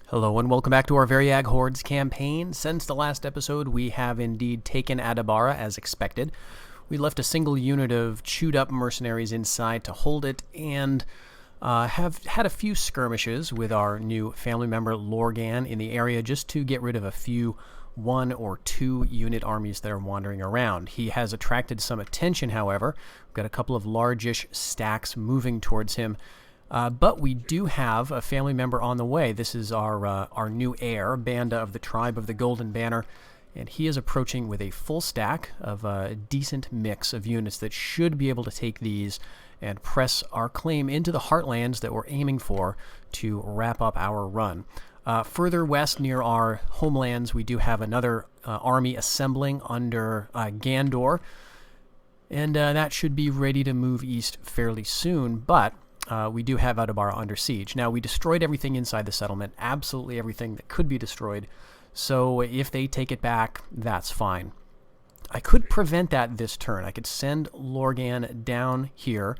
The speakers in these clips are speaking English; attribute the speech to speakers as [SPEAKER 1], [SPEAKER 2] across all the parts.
[SPEAKER 1] Hello and welcome back to our Variag Hordes campaign. Since the last episode, we have indeed taken Adabara as expected. We left a single unit of chewed-up mercenaries inside to hold it, and have had a few skirmishes with our new family member Lorgan in the area just to get rid of a few 1 or 2 unit armies that are wandering around. He has attracted some attention, however. We've got a couple of largish stacks moving towards him. But we do have a family member on the way. This is our new heir, Banda of the Tribe of the Golden Banner, and he is approaching with a full stack of a decent mix of units that should be able to take these and press our claim into the heartlands that we're aiming for to wrap up our run. Further west near our homelands, we do have another army assembling under Gandor, and that should be ready to move east fairly soon, but we do have Adabara under siege. Now, we destroyed everything inside the settlement, absolutely everything that could be destroyed, so if they take it back, that's fine. I could prevent that this turn. I could send Lorgan down here,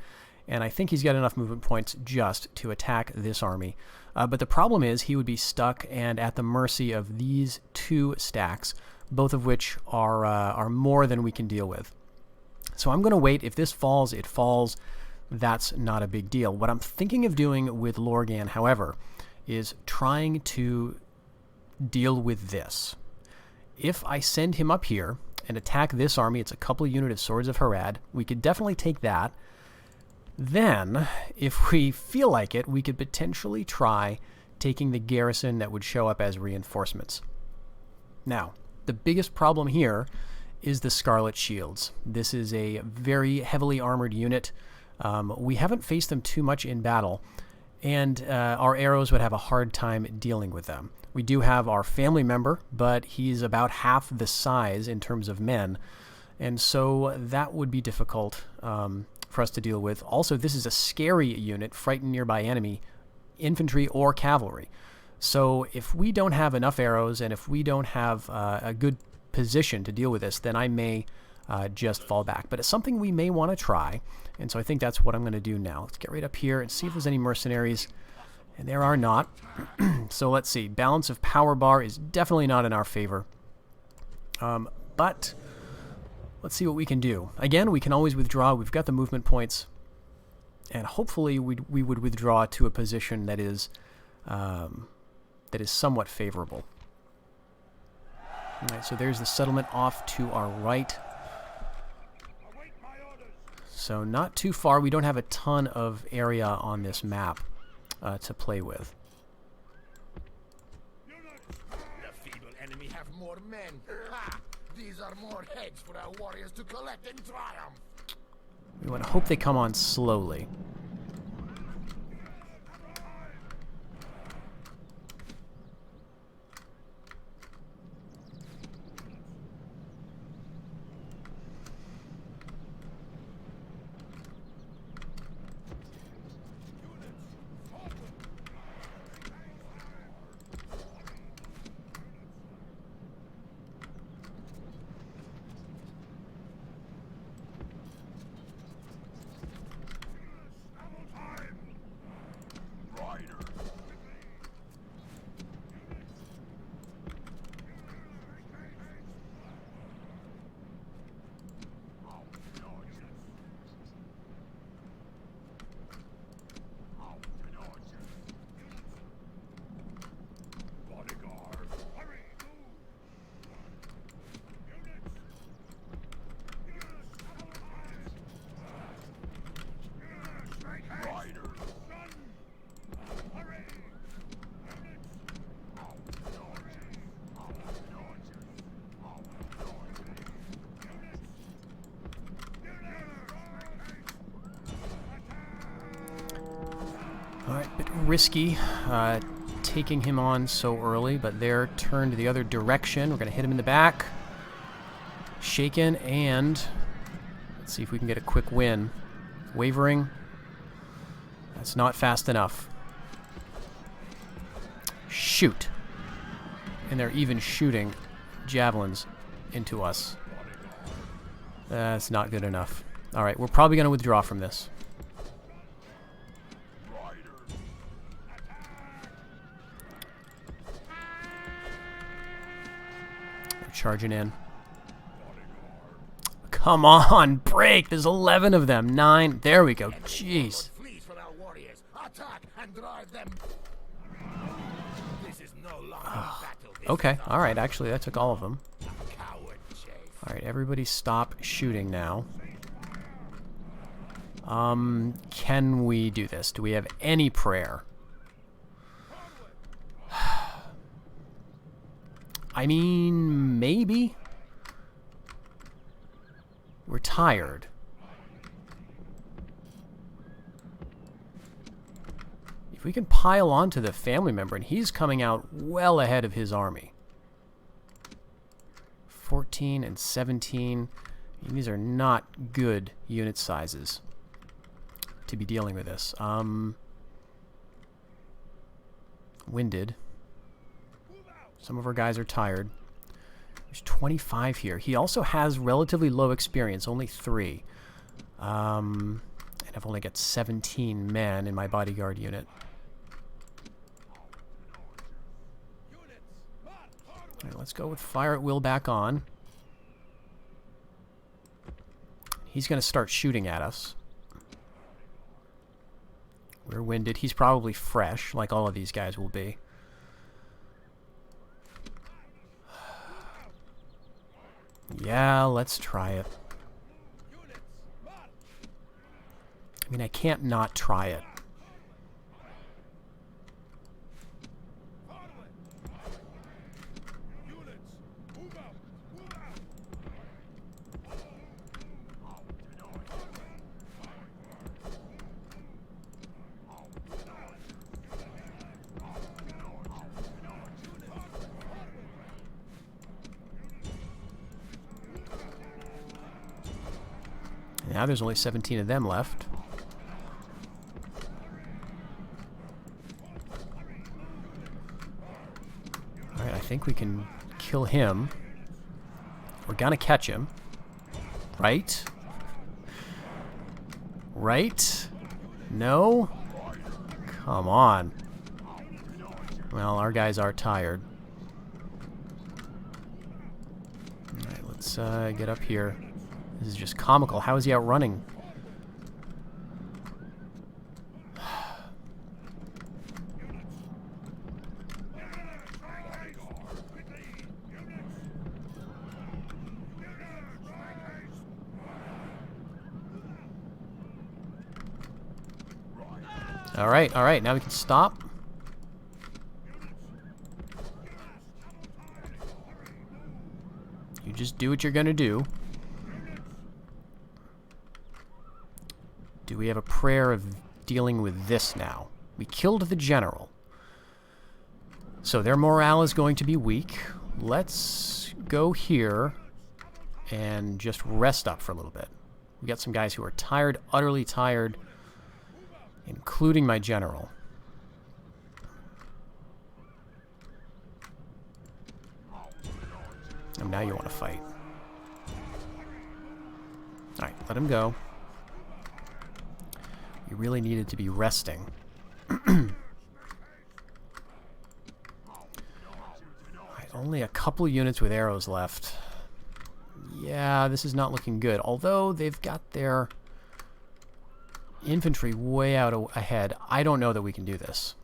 [SPEAKER 1] and I think he's got enough movement points just to attack this army. But the problem is he would be stuck and at the mercy of these 2 stacks, both of which are more than we can deal with. So I'm going to wait. If this falls, it falls. That's not a big deal. What I'm thinking of doing with Lorgan, however, is trying to deal with this. If I send him up here and attack this army, it's a couple of units of Swords of Harad. We could definitely take that. Then, if we feel like it, we could potentially try taking the garrison that would show up as reinforcements. Now, the biggest problem here is the Scarlet Shields. This is a very heavily armored unit. We haven't faced them too much in battle, and our arrows would have a hard time dealing with them. We do have our family member, but he's about half the size in terms of men, and so that would be difficult for us to deal with. Also, this is a scary unit, frightened nearby enemy, infantry or cavalry. So if we don't have enough arrows, and if we don't have a good position to deal with this, then I may just fall back. But it's something we may want to try, and so I think that's what I'm going to do now. Let's get right up here and see if there's any mercenaries, and there are not. So let's see. Balance of power bar is definitely not in our favor, but let's see what we can do. Again, we can always withdraw. We've got the movement points, and hopefully we would withdraw to a position that is somewhat favorable. All right, so there's the settlement off to our right. So not too far. We don't have a ton of area on this map to play with.
[SPEAKER 2] The feeble enemy have more men. Ha! These are more heads for our warriors to collect in triumph.
[SPEAKER 1] We want to hope they come on slowly. Alright, bit risky taking him on so early, but they're turned the other direction. We're going to hit him in the back. Shaken, and let's see if we can get a quick win. Wavering. That's not fast enough. Shoot. And they're even shooting javelins into us. That's not good enough. Alright, we're probably going to withdraw from this. charging in. Come on, break! There's 11 of them. 9. There we go. Jeez.
[SPEAKER 2] Flees for our warriors. Attack and drive them. This is no longer a battle. This
[SPEAKER 1] Okay,
[SPEAKER 2] is
[SPEAKER 1] alright, actually that took all of them.
[SPEAKER 2] a coward chase.
[SPEAKER 1] Alright, everybody stop shooting now. Can we do this? Do we have any prayer? I mean, maybe? We're tired. If we can pile onto the family member, and he's coming out well ahead of his army. 14 and 17. These are not good unit sizes to be dealing with this. Winded. Some of our guys are tired. There's 25 here. He also has relatively low experience, only 3. And I've only got 17 men in my bodyguard unit. Alright, let's go with fire at will back on. He's going to start shooting at us. We're winded. He's probably fresh, like all of these guys will be. Yeah, let's try it. I mean, I can't not try it. Now there's only 17 of them left. Alright, I think we can kill him. We're gonna catch him. Right? Right? No? Come on. Well, our guys are tired. Alright, let's get up here. This is just comical. How is he outrunning? All right, now we can stop. You just do what you're gonna do. Do we have a prayer of dealing with this now? We killed the general. So their morale is going to be weak. Let's go here and just rest up for a little bit. We got some guys who are tired, utterly tired, including my general. And now you want to fight. Alright, let him go. We really needed to be resting. Alright, only a couple units with arrows left. Yeah, this is not looking good. Although they've got their infantry way out ahead, I don't know that we can do this.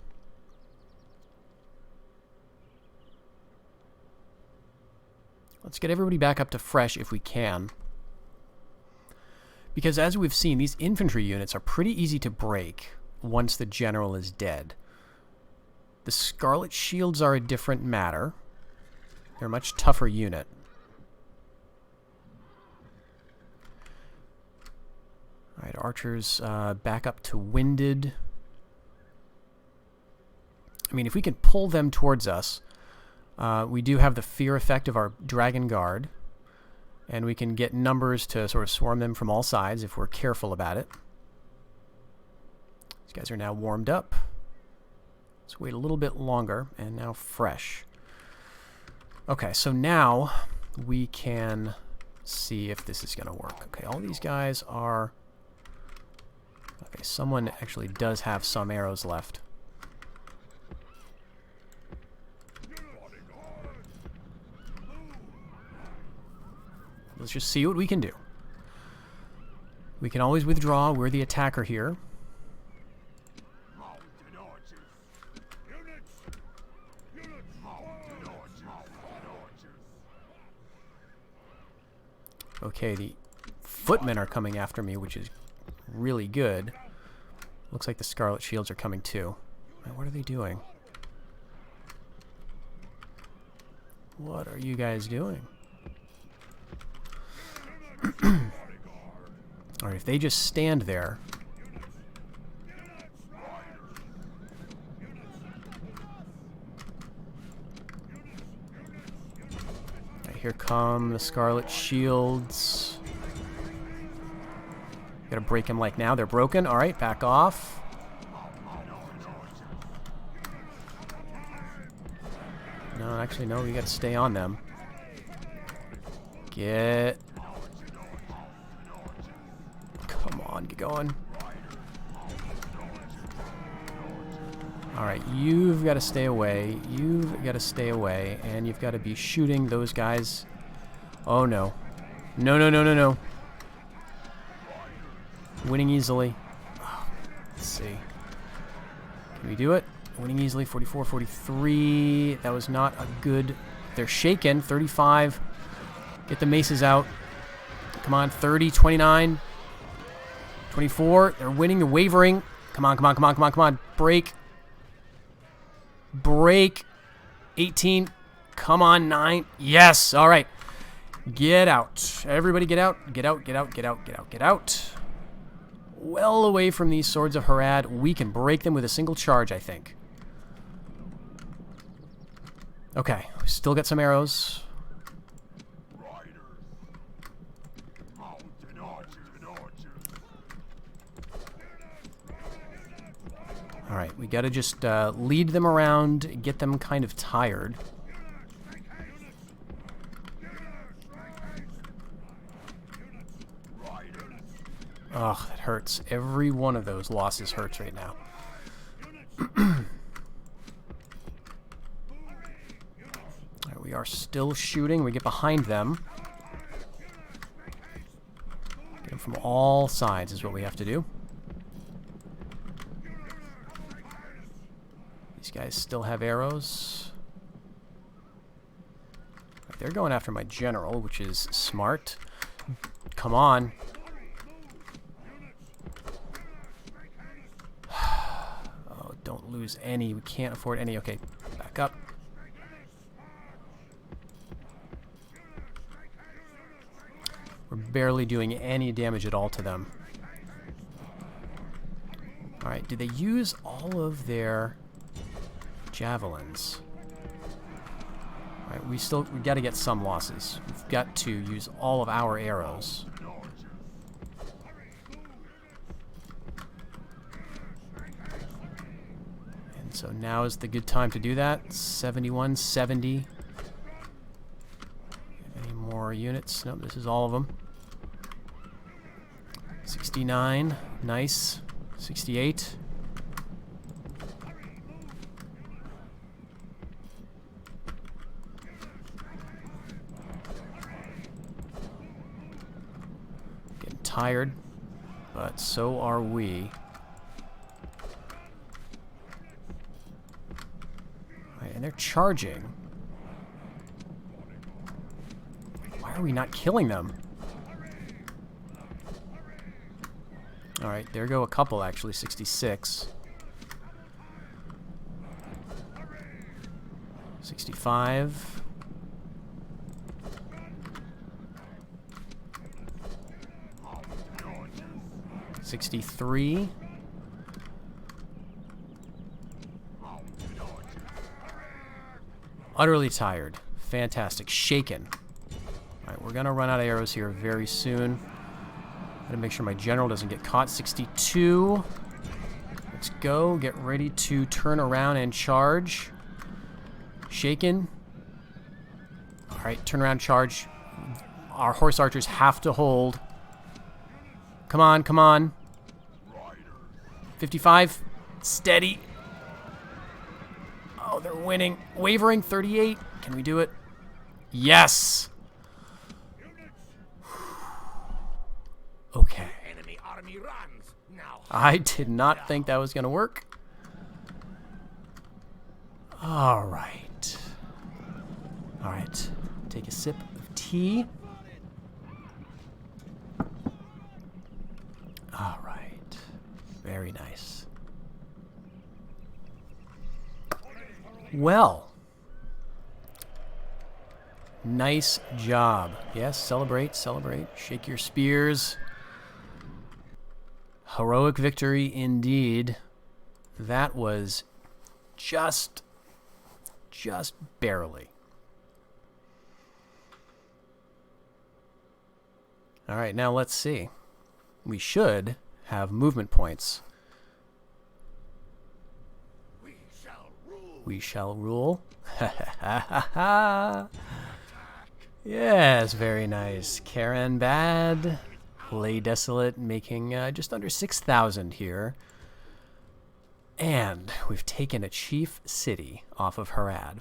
[SPEAKER 1] Let's get everybody back up to fresh if we can. Because as we've seen, these infantry units are pretty easy to break once the general is dead. The Scarlet Shields are a different matter. They're a much tougher unit. Alright, archers back up to winded. I mean, if we can pull them towards us, we do have the fear effect of our Dragon Guard. And we can get numbers to sort of swarm them from all sides if we're careful about it. These guys are now warmed up. Let's wait a little bit longer, and now fresh. Okay, so now we can see if this is going to work. Okay, all these guys are... Okay, someone actually does have some arrows left. let's just see what we can do. We can always withdraw. We're the attacker here. Okay, the footmen are coming after me, which is really good. Looks like the Scarlet Shields are coming too. What are they doing? What are you guys doing? Alright, if they just stand there. Right, here come the Scarlet Shields. Gotta break them like now. They're broken. Alright, back off. No, actually, no, we gotta stay on them. Get... Come on, get going. Alright, you've got to stay away. You've got to stay away. And you've got to be shooting those guys. Oh, no. No, no, no, no, no. Winning easily. Oh, let's see. Can we do it? Winning easily. 44, 43. That was not a good... They're shaken. 35. Get the maces out. Come on. 30, 29. 24. They're winning. They're wavering. Come on, come on, come on, come on, come on. Break. Break. 18. Come on, 9. Yes. All right. Get out. Everybody get out. Get out, get out, get out, get out, get out. Well away from these Swords of Harad. We can break them with a single charge, I think. Okay. We still got some arrows. Alright, we gotta just lead them around, get them kind of tired. Ugh, that hurts. Every one of those losses hurts right now. Right, we are still shooting. We get behind them. Get them from all sides is what we have to do. These guys still have arrows. Right, they're going after my general, which is smart. Come on. Don't lose any. We can't afford any. Okay, back up. We're barely doing any damage at all to them. Alright, did they use all of their javelins? Alright, we gotta get some losses. We've got to use all of our arrows. So now is the good time to do that. 71, 70. Any more units? Nope, this is all of them. 69, nice. 68. Getting tired, but so are we. And they're charging. Why are we not killing them? Alright, there go a couple actually. 66. 65. 63. Utterly tired. Fantastic. Shaken. Alright, we're going to run out of arrows here very soon. Gotta make sure my general doesn't get caught. 62. Let's go. Get ready to turn around and charge. Shaken. Alright, turn around, charge. Our horse archers have to hold. Come on, come on. 55. Steady. Oh, they're winning. Wavering, 38. Can we do it? Yes! Okay.
[SPEAKER 2] Enemy army runs. Now
[SPEAKER 1] I did not think that was going to work. All right. All right. Take a sip of tea. All right. Very nice. Well. Nice job. Yes, celebrate, celebrate. Shake your spears. Heroic victory indeed. That was just barely. All right, now let's see. We should have movement points.
[SPEAKER 2] we shall rule.
[SPEAKER 1] We shall rule. Ha ha ha ha. Yes, very nice. Caranbad, lay desolate, making just under 6,000 here. And we've taken a chief city off of Harad.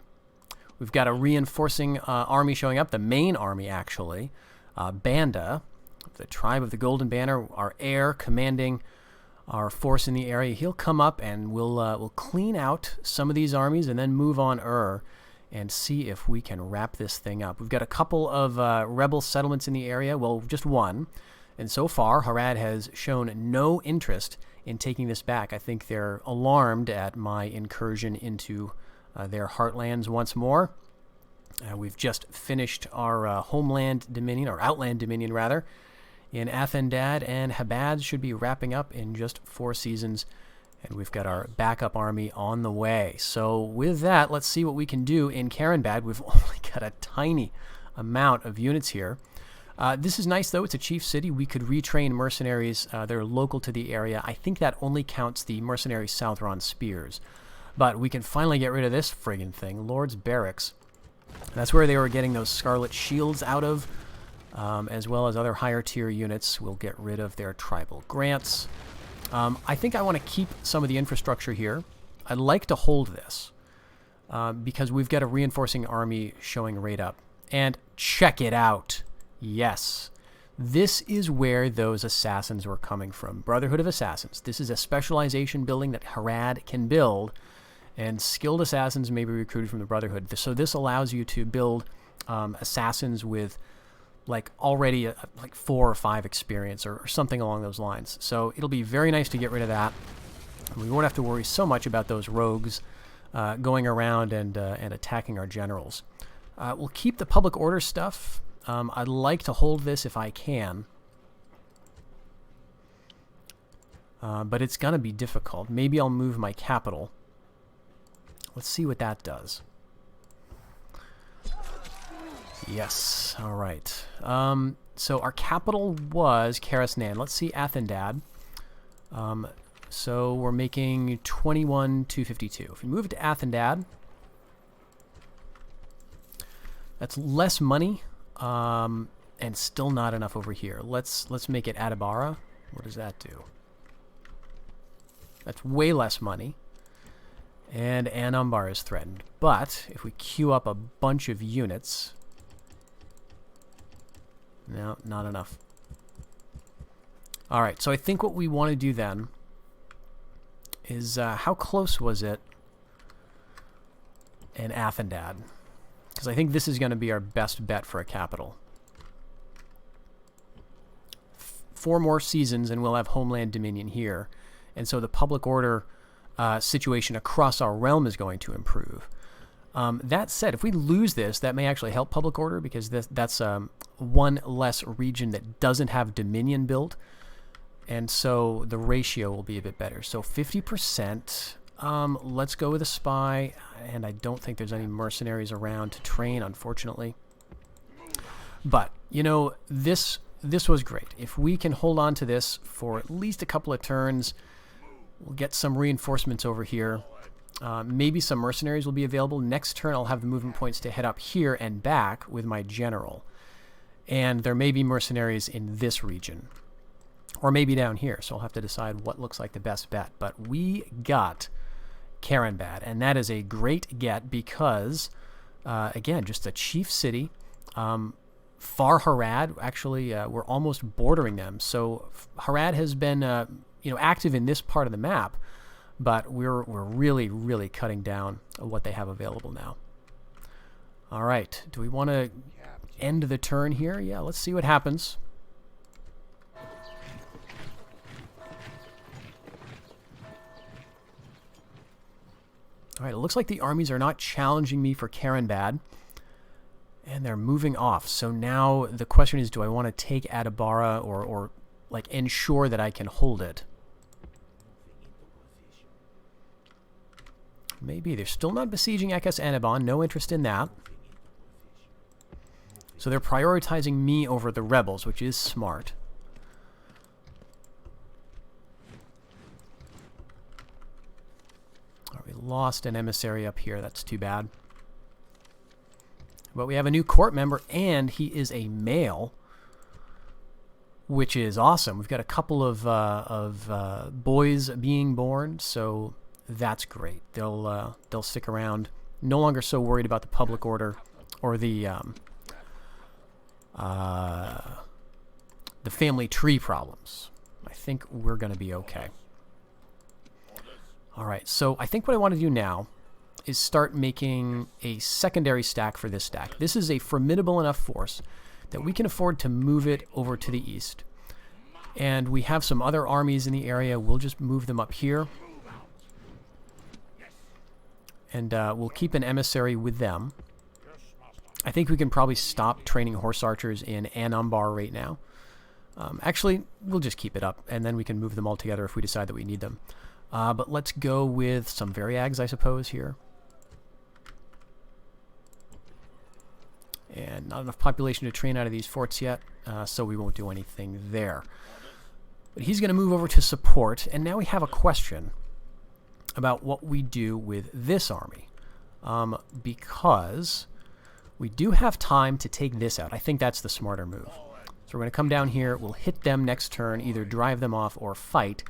[SPEAKER 1] We've got a reinforcing army showing up, the main army actually. Banda, the tribe of the Golden Banner, our heir commanding our force in the area. He'll come up and we'll clean out some of these armies and then move on and see if we can wrap this thing up. We've got a couple of rebel settlements in the area, well, just one. And so far, Harad has shown no interest in taking this back. I think they're alarmed at my incursion into their heartlands once more. We've just finished our homeland dominion, or outland dominion rather, in Athendad, and Habad should be wrapping up in just 4 seasons. And we've got our backup army on the way. So with that, let's see what we can do in Caranbad. We've only got a tiny amount of units here. This is nice, though. It's a chief city. We could retrain mercenaries that are local to the area. I think that only counts the mercenary Southron spears. But we can finally get rid of this friggin' thing, Lord's Barracks. That's where they were getting those scarlet shields out of, as well as other higher tier units. We'll get rid of their tribal grants. I think I want to keep some of the infrastructure here. I'd like to hold this because we've got a reinforcing army showing right up. And check it out. Yes. This is where those assassins were coming from. Brotherhood of Assassins. This is a specialization building that Harad can build, and skilled assassins may be recruited from the Brotherhood. So this allows you to build assassins with like already like 4 or 5 experience or something along those lines. So it'll be very nice to get rid of that. We won't have to worry so much about those rogues going around and attacking our generals. We'll keep the public order stuff. I'd like to hold this if I can. But it's going to be difficult. Maybe I'll move my capital. Let's see what that does. Yes. All right. So our capital was Karasnan. Let's see Athendad. So we're making 21,252. If we move it to Athendad, that's less money, and still not enough over here. Let's make it Adabara. What does that do? That's way less money. And Anumbar is threatened. But if we queue up a bunch of units... No, not enough. Alright, so I think what we want to do then is, how close was it in Athendad? Because I think this is going to be our best bet for a capital. 4 more seasons and we'll have Homeland Dominion here. And so the public order situation across our realm is going to improve. That said, if we lose this, that may actually help public order because that's one less region that doesn't have Dominion built. And so the ratio will be a bit better. So 50%. Let's go with a spy. And I don't think there's any mercenaries around to train, unfortunately. But, you know, this was great. If we can hold on to this for at least a couple of turns, we'll get some reinforcements over here. Maybe some mercenaries will be available. Next turn, I'll have the movement points to head up here and back with my general. And there may be mercenaries in this region. Or maybe down here. So I'll have to decide what looks like the best bet. But we got Caranbad. And that is a great get because, again, just a chief city. Far Harad, actually, we're almost bordering them. So Harad has been, active in this part of the map, but we're really, really cutting down what they have available now. All right, do we want to end the turn here? Yeah, let's see what happens. All right, it looks like the armies are not challenging me for Caranbad, and they're moving off. So now the question is, do I want to take Adabara or like ensure that I can hold it? Maybe. They're still not besieging Ekes Anabon. No interest in that. So they're prioritizing me over the rebels, which is smart. We lost an emissary up here. That's too bad. But we have a new court member, and he is a male, which is awesome. We've got a couple of boys being born, so that's great. They'll stick around. No longer so worried about the public order or the family tree problems. I think we're going to be okay. All right, so I think what I want to do now is start making a secondary stack for this stack. This is a formidable enough force that we can afford to move it over to the east. And we have some other armies in the area. We'll just move them up here. And we'll keep an emissary with them. I think we can probably stop training horse archers in Anumbar right now. Actually, we'll just keep it up, and then we can move them all together if we decide that we need them. But let's go with some Variags, I suppose, here. And not enough population to train out of these forts yet, so we won't do anything there. But he's going to move over to support, and now we have a question about what we do with this army. Because we do have time to take this out. I think that's the smarter move. So we're going to come down here, we'll hit them next turn, either drive them off or fight,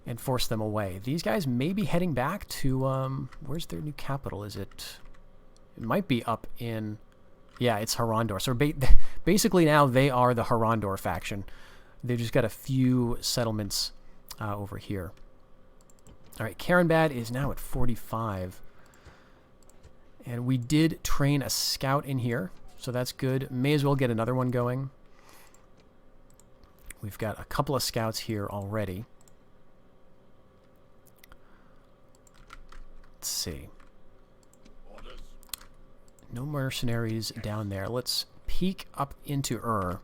[SPEAKER 1] and force them away. These guys may be heading back to, where's their new capital? Is it... It might be up in... Yeah, it's Harandor. So basically now they are the Harandor faction. They've just got a few settlements over here. All right, Caranbad is now at 45. And we did train a scout in here, so that's good. May as well get another one going. We've got a couple of scouts here already. Let's see. No mercenaries down there. Let's peek up into Ur.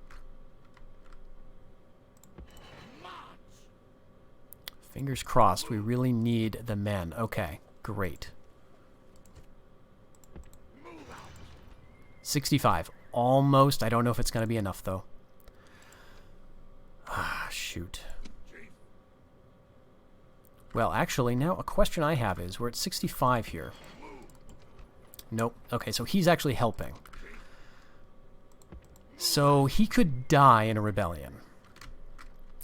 [SPEAKER 1] Fingers crossed. We really need the men. Okay, great. 65. Almost. I don't know if it's going to be enough, though. Ah, shoot. Well, actually, now a question I have is, we're at 65 here. Nope. Okay, so he's actually helping. So he could die in a rebellion.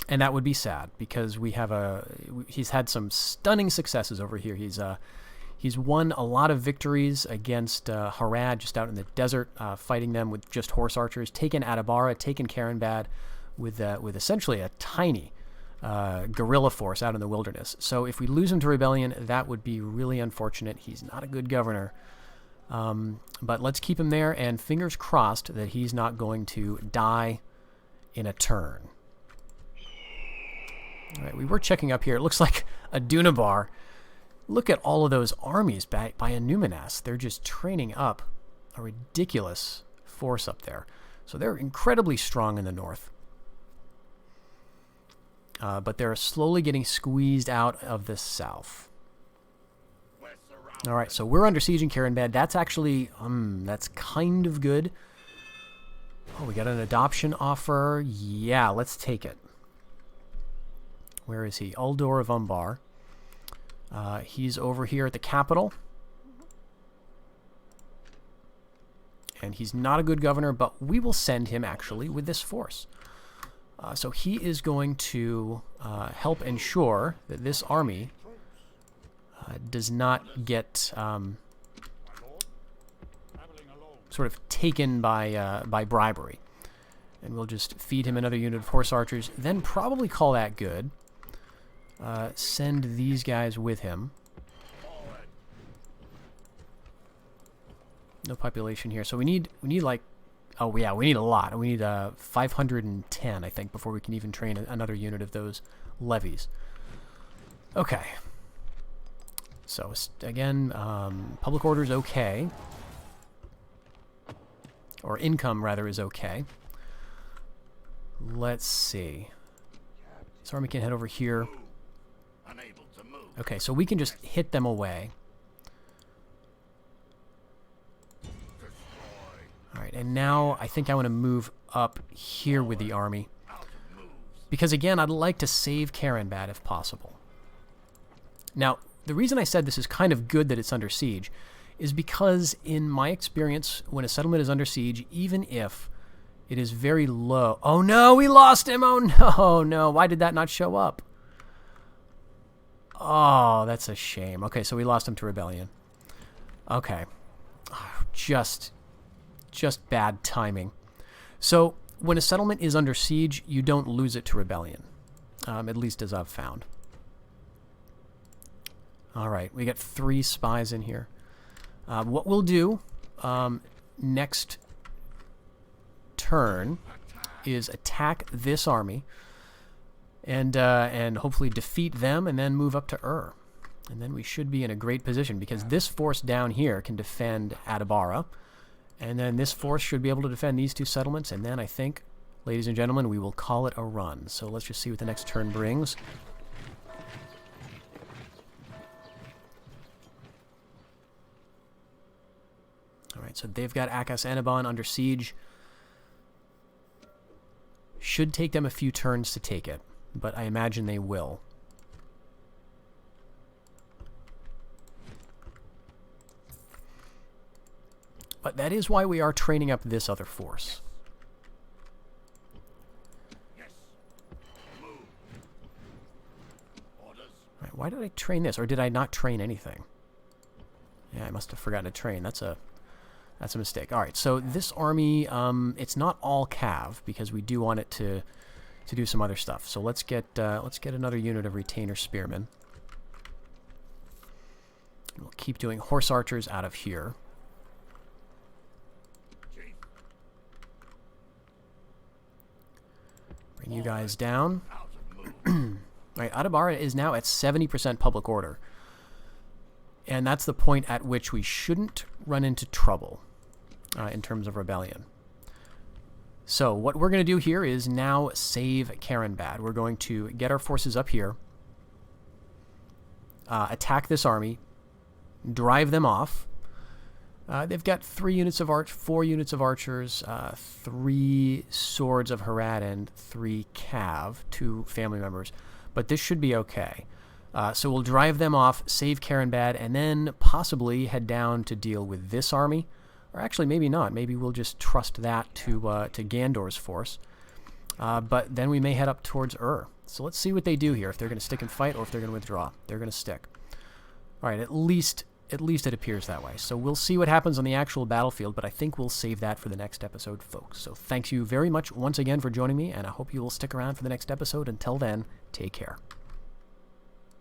[SPEAKER 1] And that would be sad, because we have he's had some stunning successes over here. He's won a lot of victories against Harad, just out in the desert, fighting them with just horse archers, taken Adabara, taken Caranbad with essentially a tiny guerrilla force out in the wilderness. So if we lose him to rebellion, that would be really unfortunate. He's not a good governor. But let's keep him there, and fingers crossed that he's not going to die in a turn. All right, we were checking up here. It looks like a Dunabar. Look at all of those armies by Anuminas. They're just training up a ridiculous force up there. So they're incredibly strong in the north. But they're slowly getting squeezed out of the south. All right, so we're under siege in Caranbad. That's actually, that's kind of good. Oh, we got an adoption offer. Yeah, let's take it. Where is he? Uldor of Umbar. He's over here at the capital. And he's not a good governor, but we will send him, actually, with this force. So he is going to help ensure that this army does not get sort sort of taken by bribery. And we'll just feed him another unit of horse archers, then probably call that good. Send these guys with him. No population here, so we need like, oh yeah, we need a lot. We need 510, I think, before we can even train another unit of those levies. Okay. So again, public order is okay, or income rather is okay. Let's see. This army can head over here. Okay, so we can just hit them away. Alright, and now I think I want to move up here with the army. Because again, I'd like to save Caranbad if possible. Now, the reason I said this is kind of good that it's under siege is because in my experience, when a settlement is under siege, even if it is very low... Oh no, we lost him! Oh no, why did that not show up? Oh, that's a shame. Okay, so we lost him to rebellion. Okay. Oh, just bad timing. So, when a settlement is under siege, you don't lose it to rebellion. At least as I've found. Alright, we got 3 spies in here. What we'll do next turn is attack this army and hopefully defeat them and then move up to Ur. And then we should be in a great position because this force down here can defend Adabara. And then this force should be able to defend these 2 settlements. And then I think, ladies and gentlemen, we will call it a run. So let's just see what the next turn brings. Alright, so they've got Akas Anaban under siege. Should take them a few turns to take it, but I imagine they will. But that is why we are training up this other force. Right, why did I train this? Or did I not train anything? Yeah, I must have forgotten to train. That's a mistake. Alright, so this army, it's not all cav, because we do want it to do some other stuff. So let's get another unit of retainer spearmen. We'll keep doing horse archers out of here. Bring you guys down. Alright, Adabara is now at 70% public order. And that's the point at which we shouldn't run into trouble in terms of rebellion. So what we're going to do here is now save Caranbad. We're going to get our forces up here, attack this army, drive them off. They've got 4 units of archers, 3 swords of Harad, and 3 cav, 2 family members. But this should be okay. So we'll drive them off, save Caranbad, and then possibly head down to deal with this army. Or actually, maybe not. Maybe we'll just trust that to Gandor's force. But then we may head up towards Ur. So let's see what they do here, if they're going to stick and fight or if they're going to withdraw. They're going to stick. Alright, at least it appears that way. So we'll see what happens on the actual battlefield, but I think we'll save that for the next episode, folks. So thanks you very much once again for joining me, and I hope you will stick around for the next episode. Until then, take care.